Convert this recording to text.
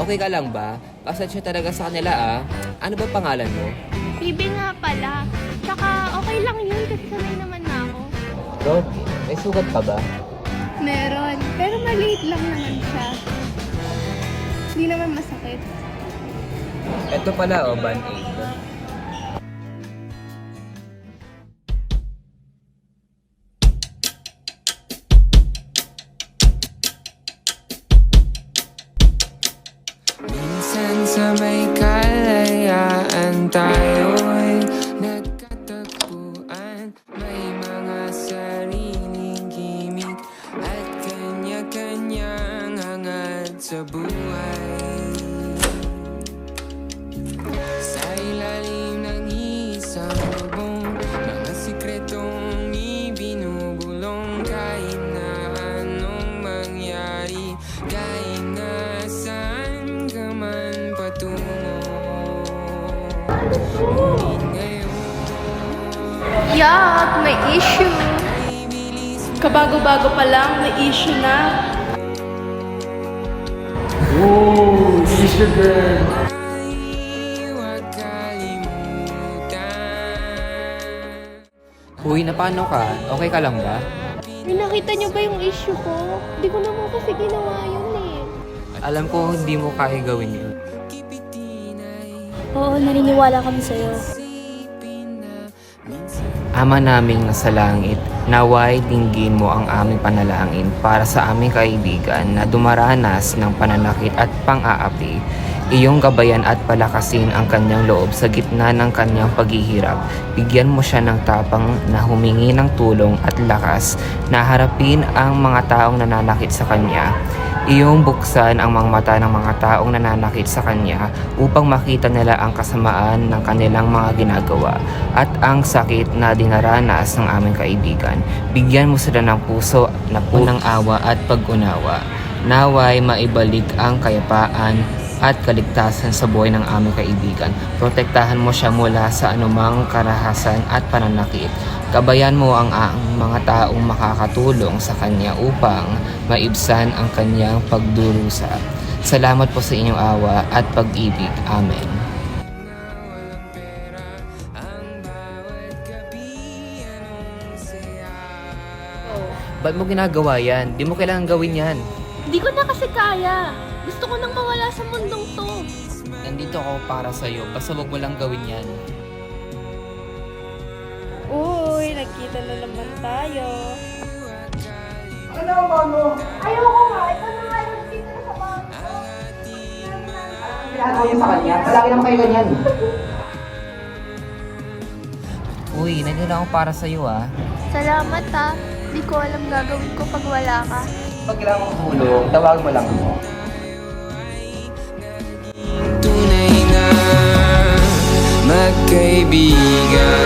Okay ka lang ba? Pasensya talaga sa kanila Ano ba pangalan mo? Bibi nga pala. Tsaka okay lang yun kasi sanay naman na ako. Robby, may sugat ka ba? Meron. Pero maliit lang naman siya. Hindi naman masakit. Ito pala Band-Aid. Minsan sa may kalayaan tayo'y nagkatagpuan. May mga sariling gimik at kanya-kanyang hangad sa buhay. Sa ilalim ng isang bubong, mga sikretong ibinubulong. Kahit na anong mangyari, kahit na saan ka man patungo. Ngunit ngayon, Yak! May issue! Kabago-bago pa lang, may issue na. ay huwag kalimutan. Uy, na paano ka? Okay ka lang ba? May nakita niyo ba yung issue ko? Hindi ko naman kasi ginawa yun eh. Alam ko hindi mo kaya gawin yun. Oo, naniniwala kami sa'yo. Ama naming nasa langit, naway dinggin mo ang aming panalangin para sa aming kaibigan na dumaranas ng pananakit at pang-aapi. Iyong gabayan at palakasin ang kanyang loob sa gitna ng kanyang paghihirap. Bigyan mo siya ng tapang na humingi ng tulong at lakas na harapin ang mga taong nananakit sa kanya. Iyong buksan ang mga mata ng mga taong nananakit sa kanya upang makita nila ang kasamaan ng kanilang mga ginagawa at ang sakit na dinaranas ng aming kaibigan. Bigyan mo sila ng puso na punang awa at pag-unawa. Naway maibalik ang kayapaan at kaligtasan sa buhay ng aming kaibigan. Protektahan mo siya mula sa anumang karahasan at pananakit. Gabayan mo ang mga taong makakatulong sa kanya upang maibsan ang kanyang pagdurusa. Salamat po sa inyong awa at pag-ibig. Amen. Ba't mo ginagawa yan? Di mo kailangan gawin yan. Hindi ko na kasi kaya. Gusto ko nang mawala sa mundong to. Nandito ako para sa'yo. Basta wag mo lang gawin yan. Uy, nagkita na naman tayo. Ayoko nga, ito na nga yung dito na sa bahay ko. Ginagawa niya sa kanya. Palagi naman kayo ganyan. Uy, nandito ako para sa'yo Salamat ha. Di ko alam gagawin ko pag wala ka. Pag kailangan mong tulong, tawag mo lang ako. Tunay na magkaibigan.